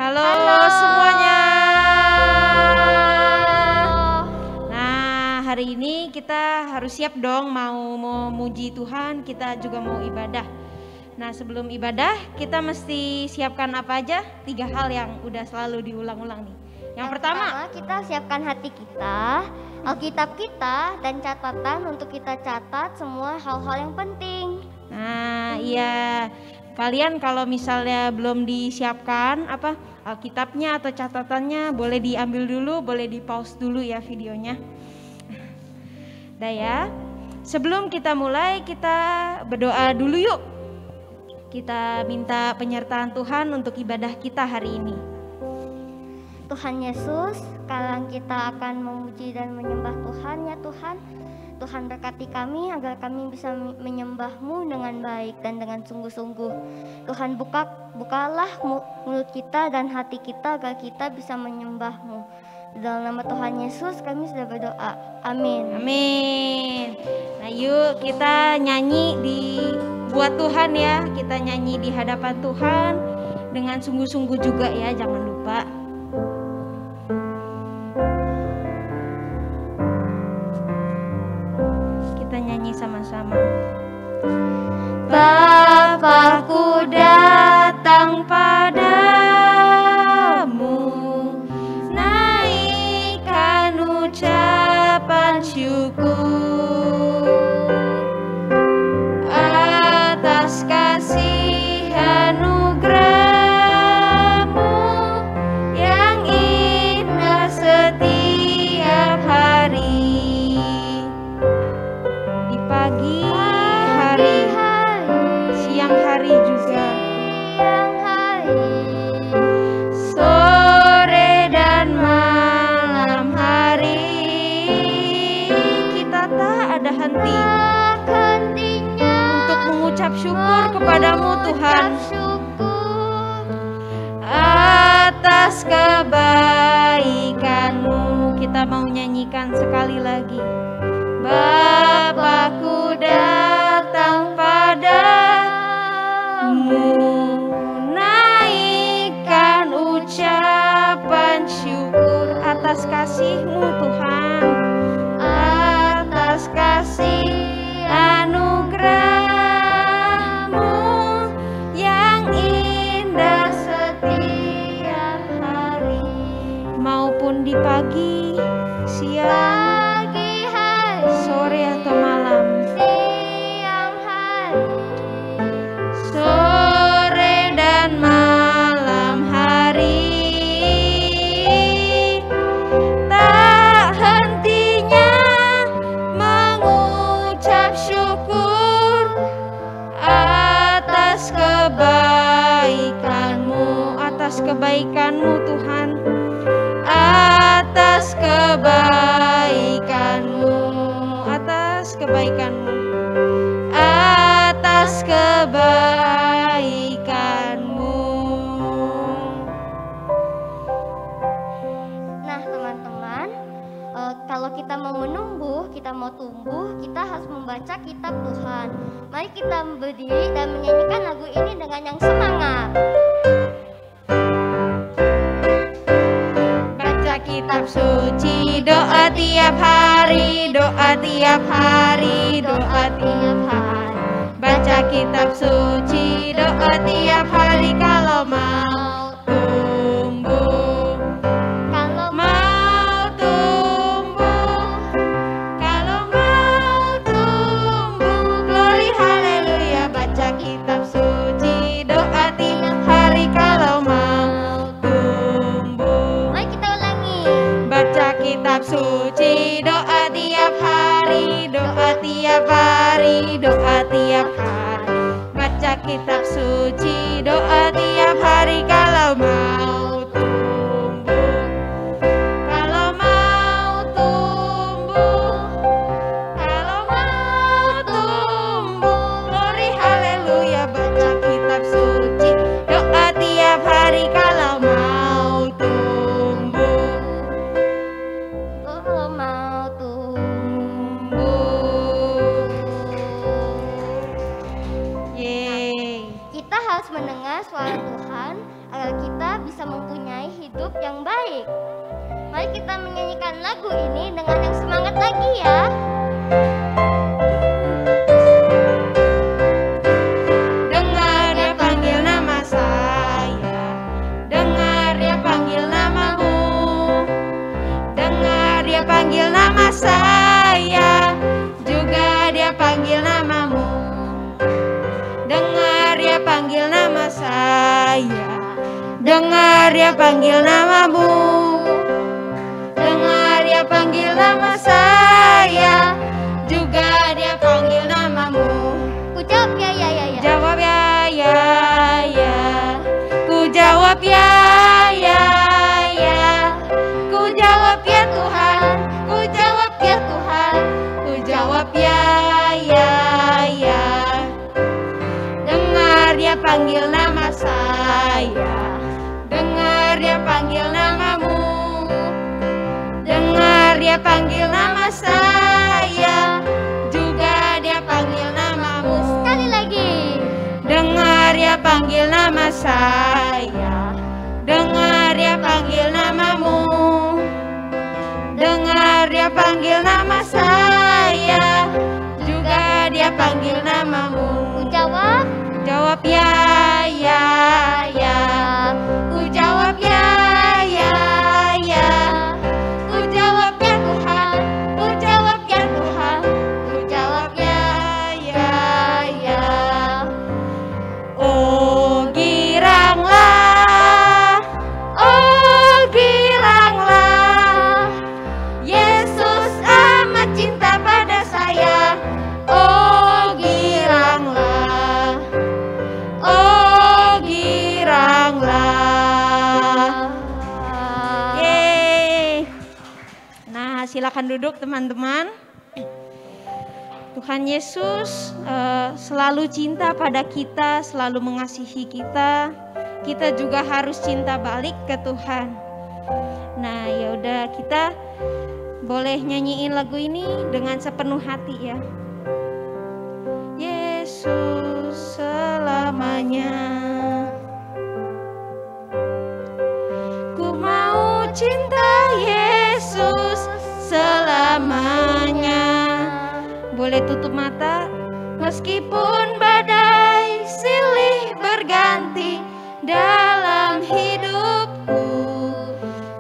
Halo semuanya. Nah, hari ini kita harus siap dong mau memuji Tuhan, kita juga mau ibadah. Nah, sebelum ibadah kita mesti siapkan apa aja? 3 hal yang udah selalu diulang-ulang nih. Yang pertama, kita siapkan hati kita, Alkitab kita, dan catatan untuk kita catat semua hal-hal yang penting. Nah, iya. Kalian kalau misalnya belum disiapkan Alkitabnya atau catatannya, boleh diambil dulu, boleh di pause dulu ya videonya. Dah ya. Sebelum kita mulai, kita berdoa dulu yuk. Kita minta penyertaan Tuhan untuk ibadah kita hari ini. Tuhan Yesus, sekarang kita akan memuji dan menyembah Tuhan ya Tuhan. Tuhan berkati kami agar kami bisa menyembah-Mu dengan baik dan dengan sungguh-sungguh. Tuhan bukalah mulut kita dan hati kita agar kita bisa menyembah-Mu. Dalam nama Tuhan Yesus kami sudah berdoa. Amin. Amin. Nah yuk kita nyanyi buat Tuhan ya. Kita nyanyi di hadapan Tuhan dengan sungguh-sungguh juga ya, jangan lupa. Kita nyanyi sama-sama. Bapakku datang padamu, naikkan ucapan syukur atas kasih anugerah-Mu yang indah setiap hari. Di pagi hari, siang hari juga, sore dan malam hari, kita tak ada henti untuk mengucap syukur kepadamu Tuhan atas kebaikan-Mu. Kita mau nyanyikan sekali lagi. Bapakku datang padamu, naikkan ucapan syukur atas kasih-Mu Tuhan, atas kasih anugerah-Mu yang indah setiap hari. Maupun di pagi, siang, sore atau malam, sore dan malam hari, tak hentinya mengucap syukur atas kebaikan-Mu, atas kebaikan-Mu Tuhan, atas kebaikan-Mu, atas kebaikan-Mu, atas kebaikan-Mu. Nah teman-teman, kalau kita mau menumbuh, kita mau tumbuh, kita harus membaca kitab Tuhan. Mari kita berdiri dan menyanyikan lagu ini dengan yang semangat. Baca kitab suci, doa tiap hari, doa tiap hari, doa tiap hari. Baca kitab suci, doa tiap hari kalau mau tumbuh. Kalau mau tumbuh, kalau mau tumbuh, glory haleluya. Baca kitab suci, doa tiap hari kalau mau tumbuh. Mari kita ulangi. Baca kitab suci, doa tiap hari, doa tiap hari, doa tiap hari. Baca kitab suci, harus mendengar suara Tuhan agar kita bisa mempunyai hidup yang baik. Mari kita menyanyikan lagu ini dengan yang semangat lagi ya. Dengar dia panggil nama saya, dengar dia panggil namamu, dengar dia panggil nama saya, juga dia panggil namamu. Dengar dia panggil nama saya, dengar dia panggil namamu, dengar dia panggil nama saya, juga dia panggil namamu. Ku jawab ya ya ya ya. Jawab ya ya ya, ku jawab ya ya ya, ku jawab ya Tuhan, ku jawab ya Tuhan, ku jawab ya ya ya. Dengar dia panggil nama saya, dengar dia panggil namamu, dengar dia panggil nama saya, juga dia panggil namamu. Sekali lagi. Dengar dia panggil nama saya, dengar dia panggil namamu, dengar dia panggil nama saya, juga dia panggil namamu. Ku jawab. Jawab ya ya ya, ku jawab ya ya ya, ku jawab ya Tuhan, ku jawab ya Tuhan, ku jawab ya ya ya. Oh giranglah, oh giranglah, Yesus amat cinta pada saya. Oh giranglah, oh giranglah. Yeay. Nah, silakan duduk teman-teman. Tuhan Yesus selalu cinta pada kita, selalu mengasihi kita. Kita juga harus cinta balik ke Tuhan. Nah, ya udah, kita boleh nyanyiin lagu ini dengan sepenuh hati ya. Yesus selamanya, ku mau cinta Yesus selamanya. Boleh tutup mata, meskipun badai silih berganti dalam hidupku,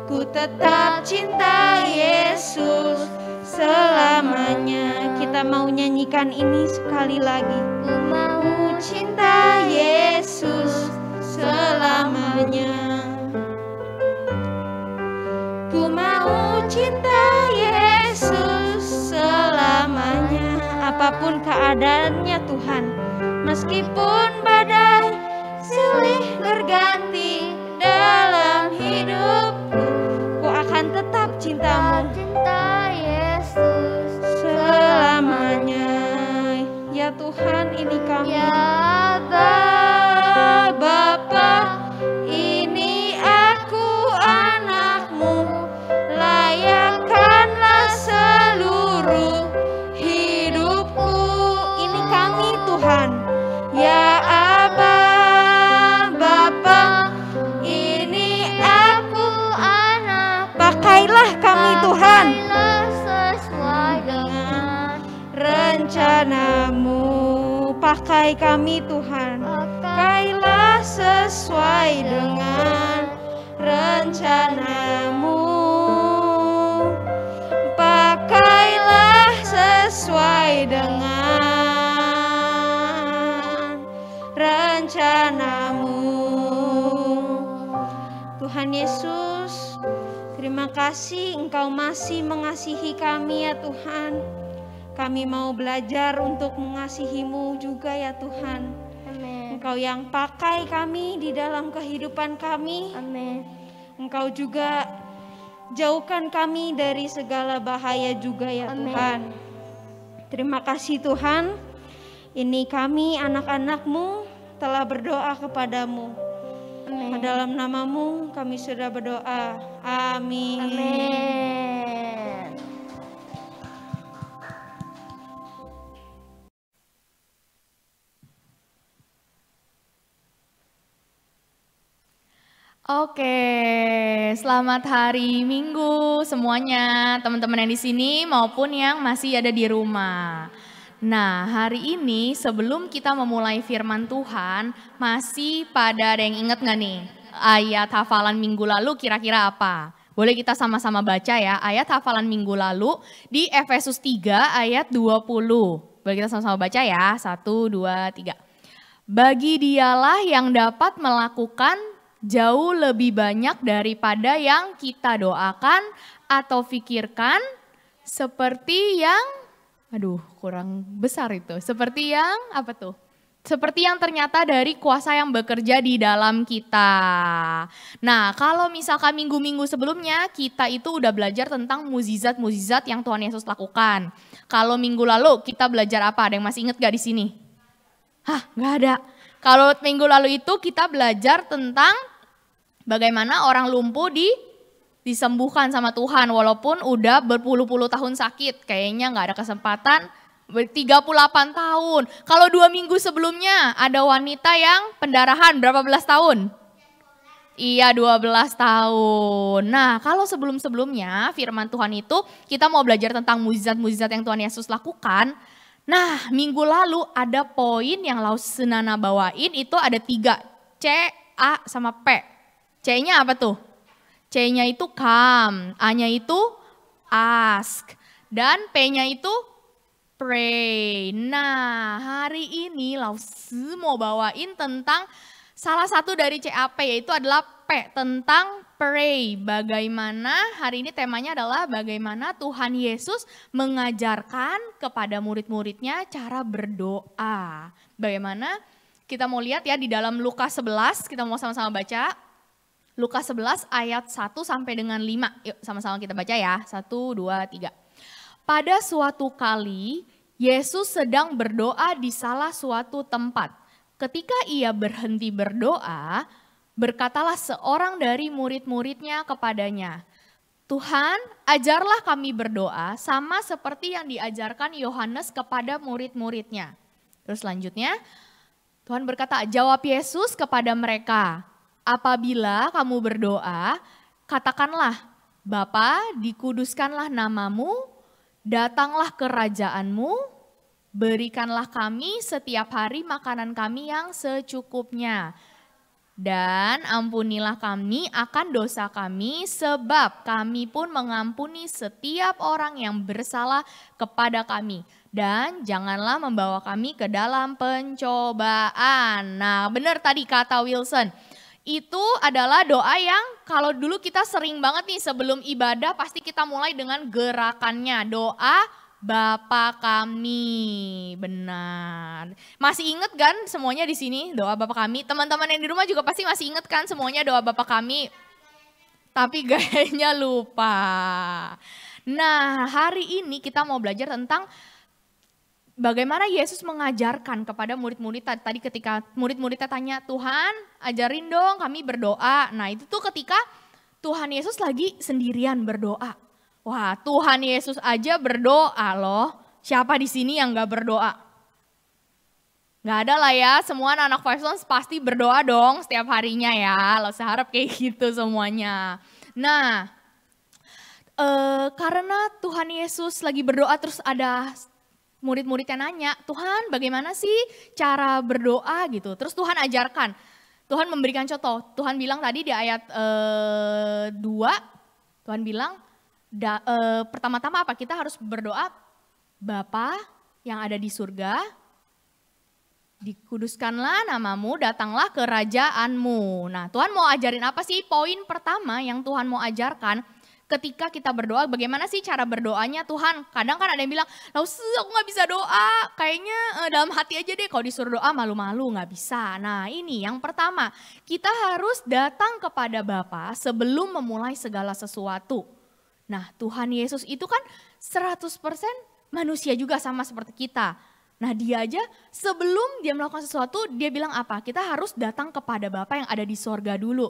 ku tetap cinta Yesus selamanya. Kita mau nyanyikan ini sekali lagi. Ku mau Cinta Yesus selamanya, ku mau cinta Yesus selamanya. Apapun keadaannya Tuhan, meskipun badai silih berganti dalam hidupku, ku akan tetap cintamu cinta Yesus selamanya. Ya Tuhan, ini kami. ya Bapa, ini aku anakmu, layakkanlah seluruh hidupku. Ini kami Tuhan. Ya Aba, Bapa, ini aku anak, pakailah kami Tuhan pakailah sesuai dengan rencanamu. Pakai kami Tuhan, pakailah sesuai dengan rencanamu. Pakailah sesuai dengan rencanamu. Tuhan Yesus, terima kasih Engkau masih mengasihi kami ya Tuhan. Kami mau belajar untuk mengasihi-Mu juga ya Tuhan. Amin. Engkau yang pakai kami di dalam kehidupan kami. Amin. Engkau juga jauhkan kami dari segala bahaya juga ya Amin. Tuhan. Terima kasih Tuhan. Ini kami anak-anak-Mu telah berdoa kepadamu. Amin. Dalam nama-Mu kami sudah berdoa. Amin. Amin. Oke, selamat hari Minggu semuanya, teman-teman yang di sini maupun yang masih ada di rumah. Nah, hari ini sebelum kita memulai firman Tuhan, masih pada ada yang ingat nggak nih ayat hafalan minggu lalu kira-kira apa? Boleh kita sama-sama baca ya, ayat hafalan minggu lalu di Efesus 3 ayat 20. Boleh kita sama-sama baca ya, 1, 2, 3. Bagi dialah yang dapat melakukan jauh lebih banyak daripada yang kita doakan atau pikirkan, seperti yang, kurang besar itu. Seperti yang, apa tuh? Seperti yang ternyata dari kuasa yang bekerja di dalam kita. Nah, kalau misalkan minggu-minggu sebelumnya kita itu udah belajar tentang mukjizat-mukjizat yang Tuhan Yesus lakukan. Kalau minggu lalu kita belajar apa? Ada yang masih ingat gak di sini? Hah, gak ada. Kalau minggu lalu itu kita belajar tentang bagaimana orang lumpuh disembuhkan sama Tuhan walaupun udah berpuluh-puluh tahun sakit. Kayaknya gak ada kesempatan 38 tahun. Kalau 2 minggu sebelumnya ada wanita yang pendarahan berapa belas tahun? Iya 12 tahun. Nah kalau sebelum-sebelumnya firman Tuhan itu kita mau belajar tentang mukjizat-mukjizat yang Tuhan Yesus lakukan. Nah minggu lalu ada poin yang Lausenana bawain itu ada 3. C, A, sama P. C-nya apa tuh? C-nya itu come, A-nya itu ask, dan P-nya itu pray. Nah hari ini Lause mau bawain tentang salah satu dari CAP yaitu adalah P, tentang pray. Bagaimana hari ini temanya adalah bagaimana Tuhan Yesus mengajarkan kepada murid-muridnya cara berdoa. Bagaimana kita mau lihat ya di dalam Lukas 11, kita mau sama-sama baca. Lukas 11 ayat 1 sampai dengan 5. Yuk sama-sama kita baca ya. 1, 2, 3. Pada suatu kali Yesus sedang berdoa di salah suatu tempat. Ketika ia berhenti berdoa, berkatalah seorang dari murid-muridnya kepadanya, Tuhan, ajarlah kami berdoa sama seperti yang diajarkan Yohanes kepada murid-muridnya. Terus selanjutnya, Tuhan berkata, jawab Yesus kepada mereka, apabila kamu berdoa, katakanlah, Bapa, dikuduskanlah namamu, datanglah kerajaanmu, berikanlah kami setiap hari makanan kami yang secukupnya. Dan ampunilah kami akan dosa kami sebab kami pun mengampuni setiap orang yang bersalah kepada kami. Dan janganlah membawa kami ke dalam pencobaan. Nah benar tadi kata Wilson. Itu adalah doa yang kalau dulu kita sering banget nih sebelum ibadah pasti kita mulai dengan gerakannya. Doa Bapa kami, benar. Masih inget kan semuanya di sini doa Bapa kami? Teman-teman yang di rumah juga pasti masih inget kan semuanya doa Bapa kami? Tapi kayaknya lupa. Nah hari ini kita mau belajar tentang bagaimana Yesus mengajarkan kepada murid-murid tadi ketika murid-muridnya tanya, Tuhan ajarin dong kami berdoa. Nah itu tuh ketika Tuhan Yesus lagi sendirian berdoa. Wah Tuhan Yesus aja berdoa loh. Siapa di sini yang gak berdoa? Gak ada lah ya, semua anak-anak Five Stones pasti berdoa dong setiap harinya ya. Lo seharap kayak gitu semuanya. Nah karena Tuhan Yesus lagi berdoa terus ada murid-muridnya nanya, Tuhan bagaimana sih cara berdoa gitu. Terus Tuhan ajarkan, Tuhan memberikan contoh. Tuhan bilang tadi di ayat 2, Tuhan bilang pertama-tama apa? Kita harus berdoa, Bapa yang ada di surga, dikuduskanlah namamu, datanglah kerajaanmu. Nah Tuhan mau ajarin apa sih? Poin pertama yang Tuhan mau ajarkan, ketika kita berdoa, bagaimana sih cara berdoanya Tuhan? Kadang kan ada yang bilang, aku gak bisa doa, kayaknya dalam hati aja deh, kalau disuruh doa malu-malu gak bisa. Nah ini yang pertama, kita harus datang kepada Bapa sebelum memulai segala sesuatu. Nah Tuhan Yesus itu kan 100% manusia juga sama seperti kita. Nah dia aja sebelum dia melakukan sesuatu, dia bilang apa? Kita harus datang kepada Bapa yang ada di sorga dulu.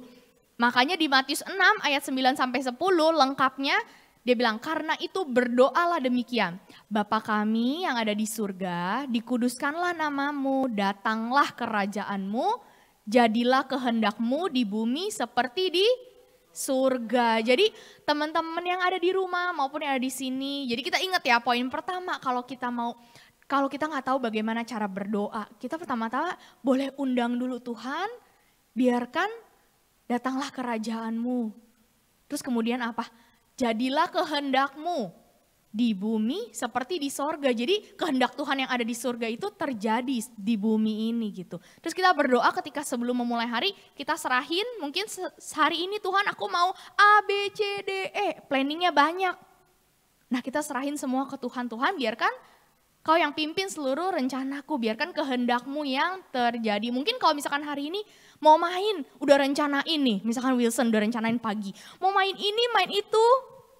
Makanya di Matius 6 ayat 9-10 lengkapnya dia bilang, karena itu berdoalah demikian. Bapa kami yang ada di surga, dikuduskanlah namamu, datanglah kerajaanmu, jadilah kehendakmu di bumi seperti di surga. Jadi teman-teman yang ada di rumah maupun yang ada di sini, jadi kita ingat ya poin pertama, kalau kita nggak tahu bagaimana cara berdoa, kita pertama-tama boleh undang dulu Tuhan, biarkan datanglah kerajaanmu. Terus kemudian apa? Jadilah kehendakmu di bumi seperti di sorga. Jadi kehendak Tuhan yang ada di surga itu terjadi di bumi ini gitu. Terus kita berdoa ketika sebelum memulai hari, kita serahin mungkin hari ini Tuhan aku mau A, B, C, D, E. Planningnya banyak. Nah kita serahin semua ke Tuhan. Tuhan biarkan Kau yang pimpin seluruh rencanaku, biarkan kehendakmu yang terjadi. Mungkin kalau misalkan hari ini mau main, udah rencanain nih, misalkan Wilson udah rencanain pagi. Mau main ini, main itu,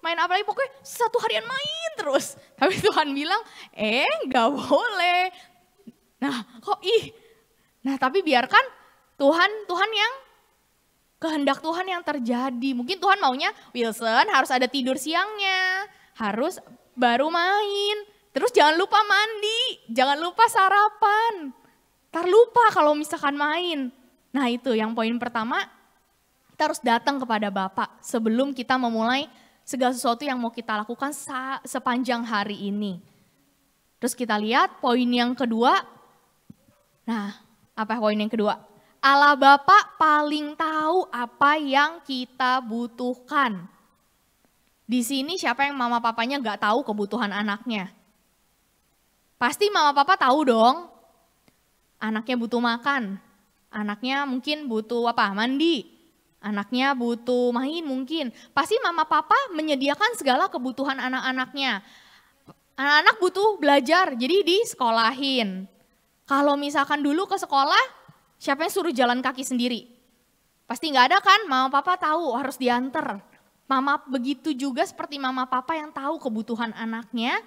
main apa lagi, pokoknya satu harian main terus. Tapi Tuhan bilang, gak boleh. Nah Nah tapi biarkan Tuhan yang kehendak Tuhan yang terjadi. Mungkin Tuhan maunya Wilson harus ada tidur siangnya, harus baru main. Terus jangan lupa mandi, jangan lupa sarapan. Ntar lupa kalau misalkan main. Nah itu yang poin pertama, kita harus datang kepada Bapa sebelum kita memulai segala sesuatu yang mau kita lakukan sepanjang hari ini. Terus kita lihat poin yang kedua. Nah apa poin yang kedua? Allah Bapa paling tahu apa yang kita butuhkan. Di sini siapa yang mama papanya gak tahu kebutuhan anaknya? Pasti mama papa tahu dong, anaknya butuh makan, anaknya mungkin butuh mandi, anaknya butuh main mungkin. Pasti mama papa menyediakan segala kebutuhan anak-anaknya. Anak-anak butuh belajar, jadi disekolahin. Kalau misalkan dulu ke sekolah, siapa yang suruh jalan kaki sendiri? Pasti nggak ada kan, mama papa tahu harus diantar. Mama begitu juga seperti mama papa yang tahu kebutuhan anaknya.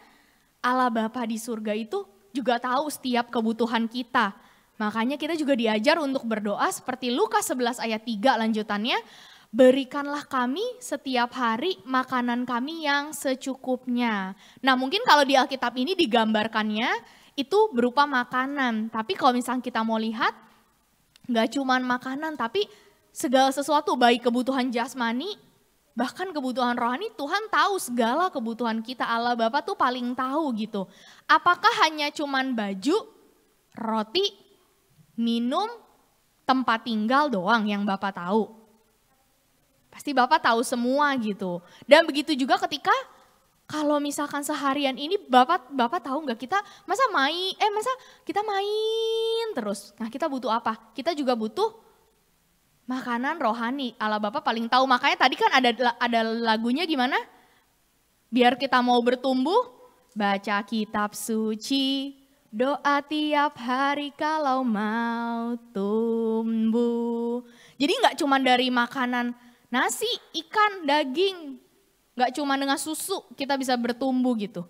Allah Bapa di surga itu juga tahu setiap kebutuhan kita. Makanya kita juga diajar untuk berdoa seperti Lukas 11 ayat 3 lanjutannya. Berikanlah kami setiap hari makanan kami yang secukupnya. Nah mungkin kalau di Alkitab ini digambarkannya itu berupa makanan. Tapi kalau misalnya kita mau lihat gak cuman makanan tapi segala sesuatu baik kebutuhan jasmani. Bahkan kebutuhan rohani Tuhan tahu segala kebutuhan kita, Allah Bapa tuh paling tahu gitu. Apakah hanya cuman baju, roti, minum, tempat tinggal doang yang Bapak tahu? Pasti Bapak tahu semua gitu. Dan begitu juga ketika kalau misalkan seharian ini Bapak tahu nggak kita masa kita main terus. Nah kita butuh apa? Kita juga butuh makanan rohani, Allah Bapa paling tahu. Makanya tadi kan ada lagunya gimana? Biar kita mau bertumbuh, baca kitab suci, doa tiap hari kalau mau tumbuh. Jadi nggak cuma dari makanan nasi, ikan, daging, nggak cuma dengan susu kita bisa bertumbuh gitu.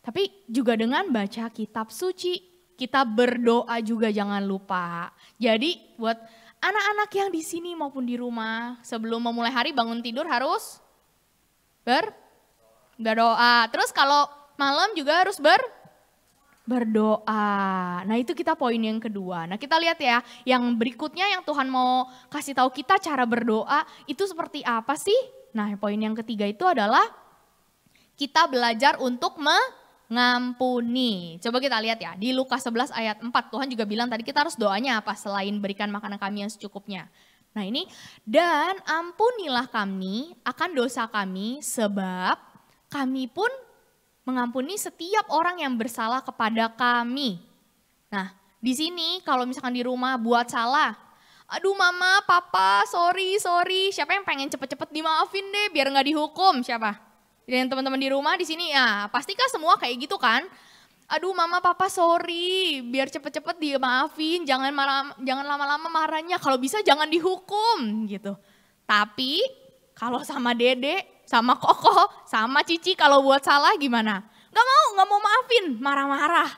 Tapi juga dengan baca kitab suci, kita berdoa juga jangan lupa. Jadi buat anak-anak yang di sini maupun di rumah, sebelum memulai hari bangun tidur harus berdoa. Terus kalau malam juga harus berdoa. Nah itu kita poin yang kedua. Nah kita lihat ya, yang berikutnya yang Tuhan mau kasih tahu kita cara berdoa itu seperti apa sih? Nah poin yang ketiga itu adalah kita belajar untuk mengampuni. Coba kita lihat ya, di Lukas 11 ayat 4 Tuhan juga bilang tadi kita harus doanya apa selain berikan makanan kami yang secukupnya. Nah ini, dan ampunilah kami akan dosa kami sebab kami pun mengampuni setiap orang yang bersalah kepada kami. Nah di sini kalau misalkan di rumah buat salah, aduh mama, papa, sorry, siapa yang pengen cepet-cepet dimaafin deh biar gak dihukum, siapa? Dan teman-teman di rumah di sini ya pastikan semua kayak gitu kan. Aduh mama papa sorry, biar cepet-cepet dia maafin, jangan lama-lama marahnya, kalau bisa jangan dihukum gitu. Tapi kalau sama Dede, sama Koko, sama Cici kalau buat salah gimana? Gak mau maafin, marah-marah.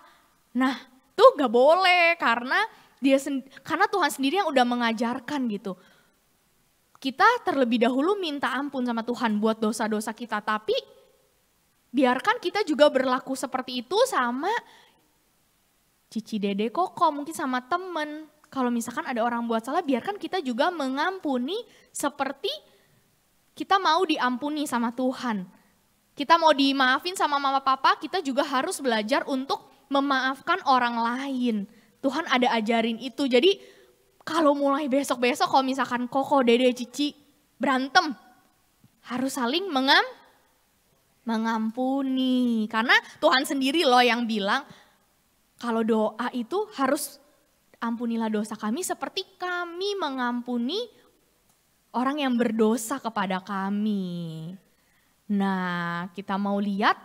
Nah tuh gak boleh karena Tuhan sendiri yang udah mengajarkan gitu. Kita terlebih dahulu minta ampun sama Tuhan buat dosa-dosa kita, tapi biarkan kita juga berlaku seperti itu sama Cici, Dede, Koko, mungkin sama temen. kalau misalkan ada orang buat salah, biarkan kita juga mengampuni seperti kita mau diampuni sama Tuhan. Kita mau dimaafin sama mama papa, kita juga harus belajar untuk memaafkan orang lain. Tuhan ada ajarin itu. Jadi kalau mulai besok-besok kalau misalkan Koko, Dede, Cici berantem, harus saling mengampuni. Karena Tuhan sendiri loh yang bilang kalau doa itu harus ampunilah dosa kami seperti kami mengampuni orang yang berdosa kepada kami. Nah, kita mau lihat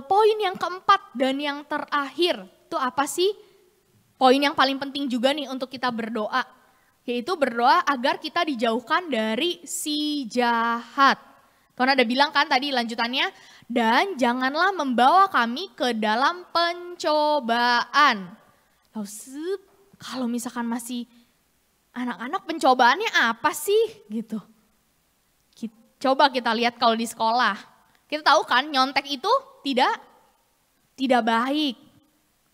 poin yang keempat dan yang terakhir itu apa sih? Poin yang paling penting juga nih untuk kita berdoa, yaitu berdoa agar kita dijauhkan dari si jahat. Tuhan ada bilang kan tadi lanjutannya, dan janganlah membawa kami ke dalam pencobaan. Kalau misalkan masih anak-anak, pencobaannya apa sih gitu. Coba kita lihat kalau di sekolah. Kita tahu kan nyontek itu tidak baik.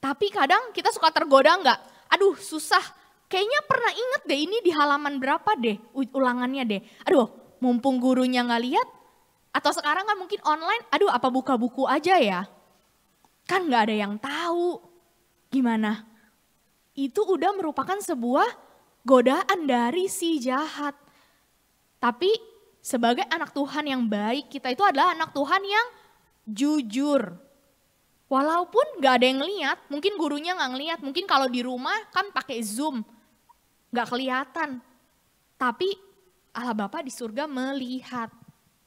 Tapi kadang kita suka tergoda enggak? Aduh susah, kayaknya pernah inget deh ini di halaman berapa deh ulangannya deh. Aduh mumpung gurunya nggak lihat, atau sekarang kan mungkin online, aduh apa buka buku aja ya. Kan nggak ada yang tahu. Gimana? Itu udah merupakan sebuah godaan dari si jahat. Tapi sebagai anak Tuhan yang baik, kita itu adalah anak Tuhan yang jujur. Walaupun gak ada yang ngeliat, mungkin gurunya gak ngeliat, mungkin kalau di rumah kan pakai Zoom, gak kelihatan. Tapi Allah Bapa di surga melihat.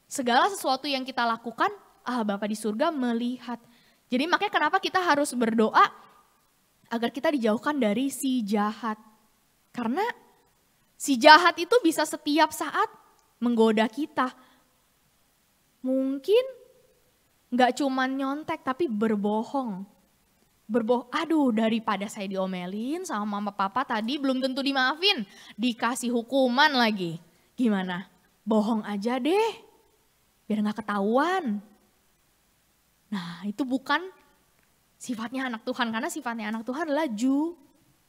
Segala sesuatu yang kita lakukan, Allah Bapa di surga melihat. Jadi makanya kenapa kita harus berdoa agar kita dijauhkan dari si jahat. Karena si jahat itu bisa setiap saat menggoda kita. Mungkin gak cuman nyontek tapi berbohong. Aduh daripada saya diomelin sama mama papa tadi belum tentu dimaafin. Dikasih hukuman lagi. Gimana? Bohong aja deh. Biar gak ketahuan. Nah itu bukan sifatnya anak Tuhan. Karena sifatnya anak Tuhan adalah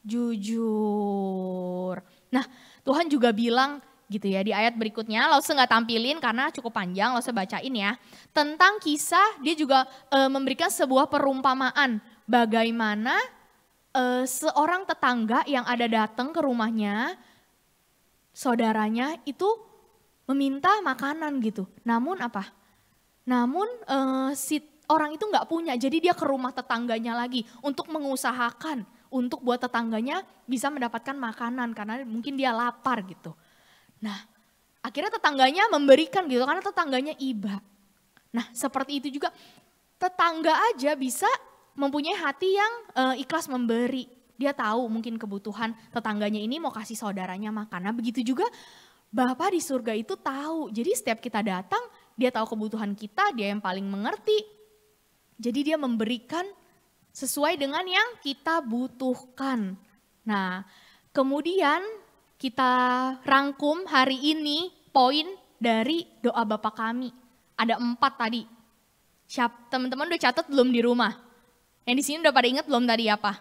jujur. Nah Tuhan juga bilang gitu ya di ayat berikutnya, Lause nggak tampilin karena cukup panjang, Lause bacain ya. Tentang kisah dia juga memberikan sebuah perumpamaan bagaimana seorang tetangga yang ada datang ke rumahnya, saudaranya itu meminta makanan gitu. Namun apa? Namun si orang itu nggak punya, jadi dia ke rumah tetangganya lagi untuk mengusahakan untuk buat tetangganya bisa mendapatkan makanan karena mungkin dia lapar gitu. Nah, akhirnya tetangganya memberikan gitu karena tetangganya iba. Nah, seperti itu juga tetangga aja bisa mempunyai hati yang ikhlas memberi. Dia tahu mungkin kebutuhan tetangganya ini mau kasih saudaranya makan. Nah, begitu juga Bapa di surga itu tahu. Jadi setiap kita datang, dia tahu kebutuhan kita, dia yang paling mengerti. Jadi dia memberikan sesuai dengan yang kita butuhkan. Nah, kemudian kita rangkum hari ini poin dari doa Bapa kami. Ada 4 tadi. Teman-teman udah catat belum di rumah? Yang di sini udah pada ingat belum tadi apa?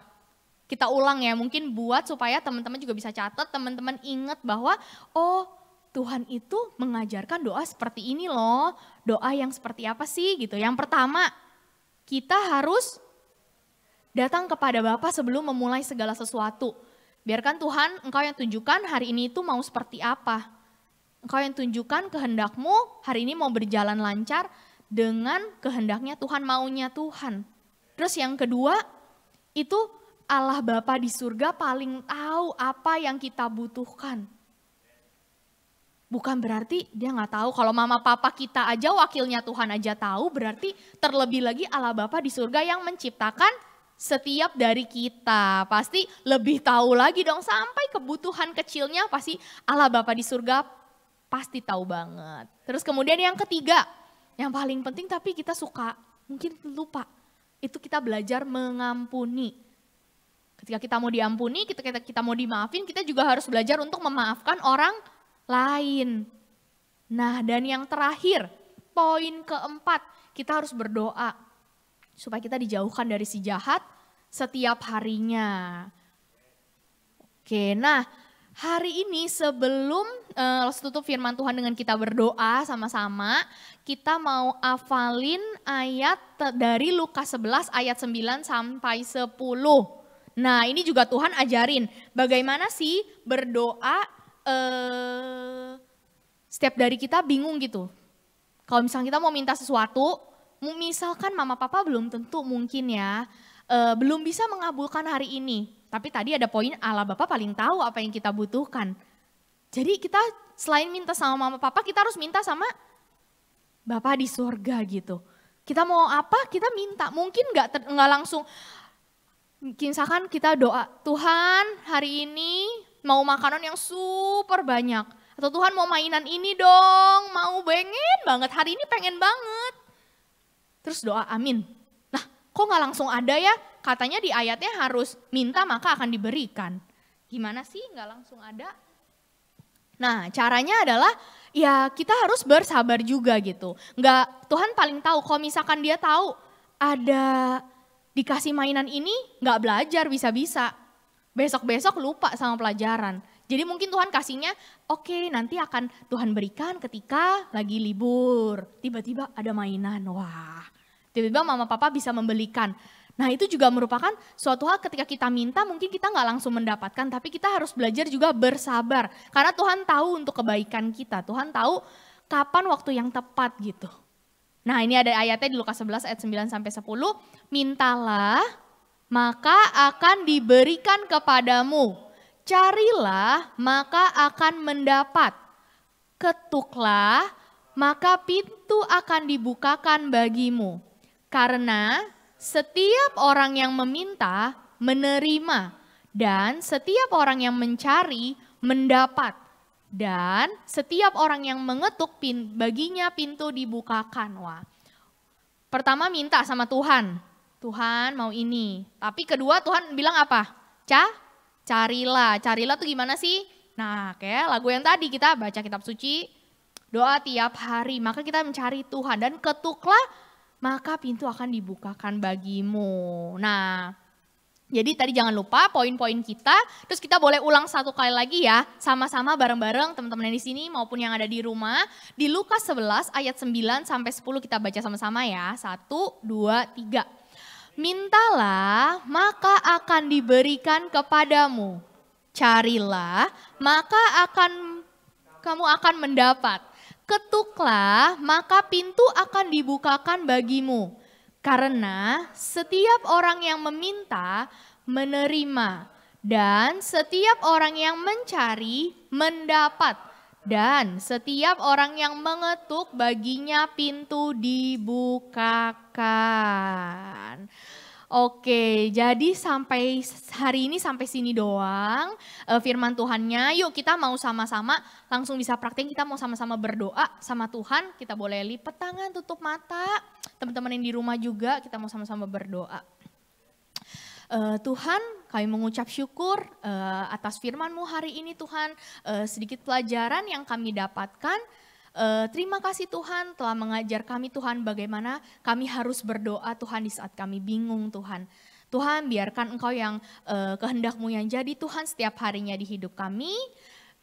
Kita ulang ya, mungkin buat supaya teman-teman juga bisa catat, teman-teman ingat bahwa oh Tuhan itu mengajarkan doa seperti ini loh. Doa yang seperti apa sih gitu. Yang pertama, kita harus datang kepada Bapa sebelum memulai segala sesuatu. Biarkan Tuhan engkau yang tunjukkan hari ini itu mau seperti apa. Engkau yang tunjukkan kehendakmu hari ini mau berjalan lancar dengan kehendaknya Tuhan, maunya Tuhan. Terus yang kedua itu Allah Bapa di surga paling tahu apa yang kita butuhkan. Bukan berarti dia gak tahu, kalau mama papa kita aja wakilnya Tuhan aja tahu, berarti terlebih lagi Allah Bapa di surga yang menciptakan setiap dari kita. Pasti lebih tahu lagi dong, sampai kebutuhan kecilnya pasti Allah Bapa di surga pasti tahu banget. Terus kemudian yang ketiga, yang paling penting tapi kita suka, mungkin lupa, itu kita belajar mengampuni. Ketika kita mau diampuni, ketika kita mau dimaafin, kita juga harus belajar untuk memaafkan orang lain. Nah dan yang terakhir, poin keempat, kita harus berdoa supaya kita dijauhkan dari si jahat setiap harinya. Oke, nah hari ini sebelum tutup firman Tuhan dengan kita berdoa sama-sama, kita mau hafalin ayat dari Lukas 11 ayat 9 sampai 10. Nah ini juga Tuhan ajarin bagaimana sih berdoa setiap dari kita bingung gitu. Kalau misalnya kita mau minta sesuatu, misalkan mama papa belum tentu mungkin ya, belum bisa mengabulkan hari ini. Tapi tadi ada poin Allah Bapa paling tahu apa yang kita butuhkan. Jadi kita selain minta sama mama papa, kita harus minta sama Bapa di surga gitu. Kita mau apa, kita minta. Mungkin nggak langsung, misalkan kita doa, Tuhan hari ini mau makanan yang super banyak. Atau Tuhan mau mainan ini dong, mau pengen banget, hari ini pengen banget. Terus doa amin. Nah kok nggak langsung ada ya? Katanya di ayatnya harus minta maka akan diberikan. Gimana sih nggak langsung ada? Nah caranya adalah ya kita harus bersabar juga gitu. Tuhan paling tahu kalau misalkan dia tahu ada dikasih mainan ini nggak belajar bisa-bisa. Besok-besok lupa sama pelajaran. Jadi mungkin Tuhan kasihnya oke, nanti akan Tuhan berikan ketika lagi libur. Tiba-tiba ada mainan, wah tiba-tiba mama papa bisa membelikan. Nah itu juga merupakan suatu hal ketika kita minta mungkin kita nggak langsung mendapatkan, tapi kita harus belajar juga bersabar. Karena Tuhan tahu untuk kebaikan kita, Tuhan tahu kapan waktu yang tepat gitu. Nah ini ada ayatnya di Lukas 11 ayat 9 sampai 10. Mintalah maka akan diberikan kepadamu, carilah maka akan mendapat, ketuklah maka pintu akan dibukakan bagimu. Karena setiap orang yang meminta, menerima. Dan setiap orang yang mencari, mendapat. Dan setiap orang yang mengetuk, baginya pintu dibukakan. Wah. Pertama minta sama Tuhan. Tuhan mau ini. Tapi kedua Tuhan bilang apa? Carilah. Carilah tuh gimana sih? Nah kayak lagu yang tadi kita baca kitab suci. Doa tiap hari. Maka kita mencari Tuhan. Dan ketuklah maka pintu akan dibukakan bagimu. Nah, jadi tadi jangan lupa poin-poin kita, terus kita boleh ulang satu kali lagi ya, sama-sama bareng-bareng teman-teman yang di sini maupun yang ada di rumah. Di Lukas 11 ayat 9 sampai 10 kita baca sama-sama ya, 1, 2, 3. Mintalah maka akan diberikan kepadamu, carilah maka kamu akan mendapat. Ketuklah maka pintu akan dibukakan bagimu. Karena setiap orang yang meminta menerima. Dan setiap orang yang mencari mendapat. Dan setiap orang yang mengetuk baginya pintu dibukakan. Oke, jadi sampai hari ini sampai sini doang firman Tuhannya. Yuk kita mau sama-sama langsung bisa praktek, kita mau sama-sama berdoa sama Tuhan. Kita boleh lipat tangan, tutup mata. Teman-teman yang di rumah juga kita mau sama-sama berdoa. Tuhan, kami mengucap syukur atas firman-Mu hari ini Tuhan. Sedikit pelajaran yang kami dapatkan. Terima kasih Tuhan telah mengajar kami Tuhan bagaimana kami harus berdoa Tuhan di saat kami bingung Tuhan. Tuhan biarkan Engkau yang kehendak-Mu yang jadi Tuhan setiap harinya di hidup kami.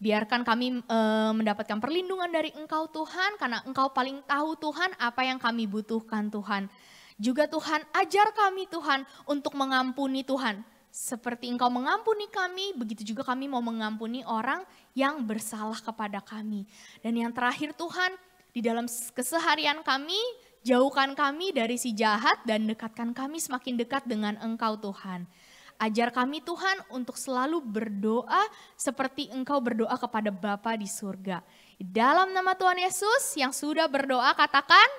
Biarkan kami mendapatkan perlindungan dari Engkau Tuhan karena Engkau paling tahu Tuhan apa yang kami butuhkan Tuhan. Juga Tuhan ajar kami Tuhan untuk mengampuni Tuhan. Seperti Engkau mengampuni kami, begitu juga kami mau mengampuni orang yang bersalah kepada kami. Dan yang terakhir Tuhan, di dalam keseharian kami, jauhkan kami dari si jahat dan dekatkan kami semakin dekat dengan Engkau Tuhan. Ajar kami Tuhan untuk selalu berdoa seperti Engkau berdoa kepada Bapa di surga. Dalam nama Tuhan Yesus yang sudah berdoa katakan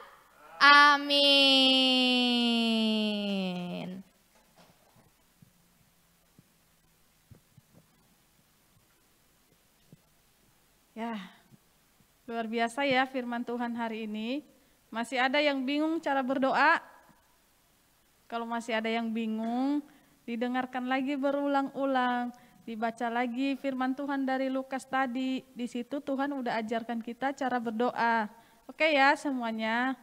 amin. Ya, luar biasa ya firman Tuhan hari ini. Masih ada yang bingung cara berdoa? Kalau masih ada yang bingung, didengarkan lagi berulang-ulang. Dibaca lagi firman Tuhan dari Lukas tadi. Di situ Tuhan udah ajarkan kita cara berdoa. Oke ya semuanya.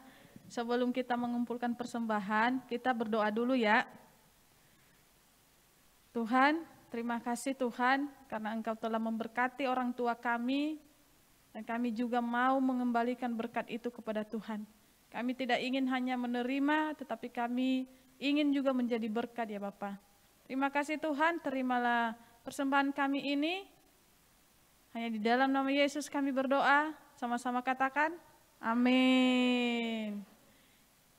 Sebelum kita mengumpulkan persembahan, kita berdoa dulu ya. Tuhan, terima kasih Tuhan karena Engkau telah memberkati orang tua kami dan kami juga mau mengembalikan berkat itu kepada Tuhan. Kami tidak ingin hanya menerima tetapi kami ingin juga menjadi berkat ya Bapa. Terima kasih Tuhan, terimalah persembahan kami ini. Hanya di dalam nama Yesus kami berdoa, sama-sama katakan amin.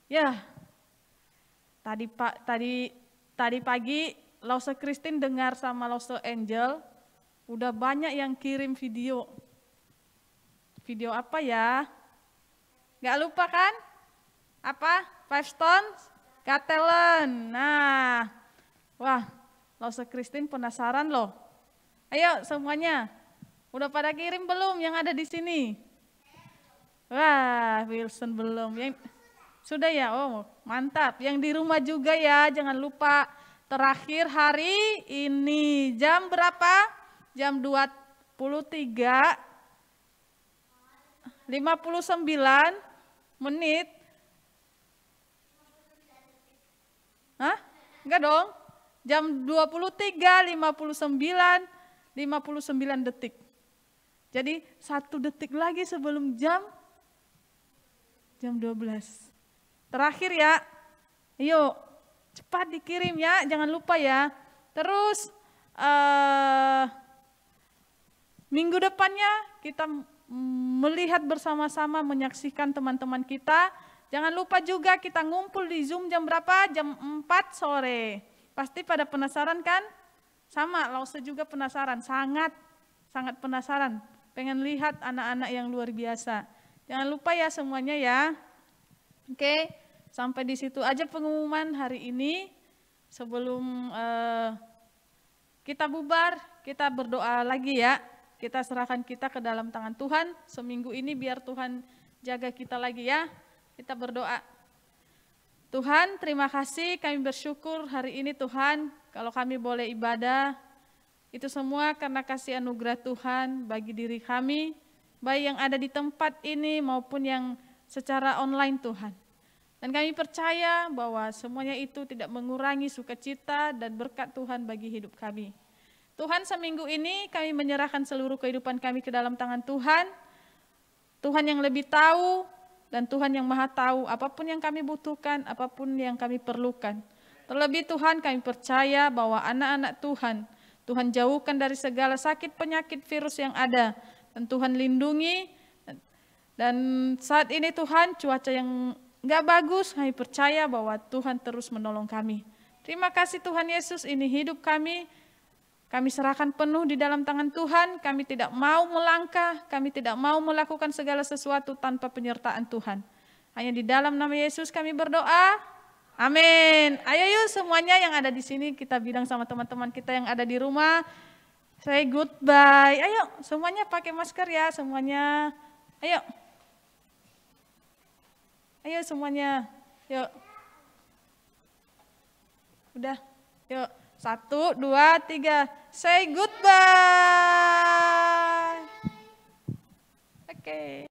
Ya, tadi pagi Lause Christine dengar sama Lause Angel, udah banyak yang kirim video. Video apa ya? Gak lupa kan? Apa? 5 Stones Got Talent. Nah, wah, Lause Christine penasaran loh. Ayo semuanya, udah pada kirim belum yang ada di sini? Wah, Wilson belum. Yang sudah ya? Oh, mantap. Yang di rumah juga ya, jangan lupa. Terakhir hari ini jam berapa? Jam 23:59 menit. Hah? Enggak dong. Jam 23:59 detik. Jadi 1 detik lagi sebelum jam 12. Terakhir ya. Yuk, cepat dikirim ya, jangan lupa ya. Terus minggu depannya kita melihat bersama-sama, menyaksikan teman-teman kita. Jangan lupa juga kita ngumpul di Zoom jam berapa? Jam 4 sore. Pasti pada penasaran kan? Sama, Lause juga penasaran, sangat penasaran. Pengen lihat anak-anak yang luar biasa. Jangan lupa ya semuanya ya. Oke, sampai di situ aja pengumuman hari ini. Sebelum kita bubar, kita berdoa lagi ya. Kita serahkan kita ke dalam tangan Tuhan. Seminggu ini biar Tuhan jaga kita lagi ya. Kita berdoa. Tuhan, terima kasih, kami bersyukur hari ini Tuhan, kalau kami boleh ibadah, itu semua karena kasih anugerah Tuhan bagi diri kami, baik yang ada di tempat ini maupun yang secara online Tuhan. Dan kami percaya bahwa semuanya itu tidak mengurangi sukacita dan berkat Tuhan bagi hidup kami. Tuhan, seminggu ini kami menyerahkan seluruh kehidupan kami ke dalam tangan Tuhan. Tuhan yang lebih tahu dan Tuhan yang maha tahu apapun yang kami butuhkan, apapun yang kami perlukan. Terlebih Tuhan, kami percaya bahwa anak-anak Tuhan jauhkan dari segala sakit penyakit virus yang ada. Dan Tuhan lindungi. Dan saat ini Tuhan, cuaca yang gak bagus, kami percaya bahwa Tuhan terus menolong kami. Terima kasih Tuhan Yesus, ini hidup kami. Kami serahkan penuh di dalam tangan Tuhan, kami tidak mau melangkah, kami tidak mau melakukan segala sesuatu tanpa penyertaan Tuhan. Hanya di dalam nama Yesus kami berdoa, amin. Ayo yuk semuanya yang ada di sini kita bilang sama teman-teman kita yang ada di rumah, say goodbye. Ayo semuanya pakai masker ya semuanya, ayo. Ayo semuanya, yuk. Udah, yuk. 1, 2, 3, say goodbye. Oke.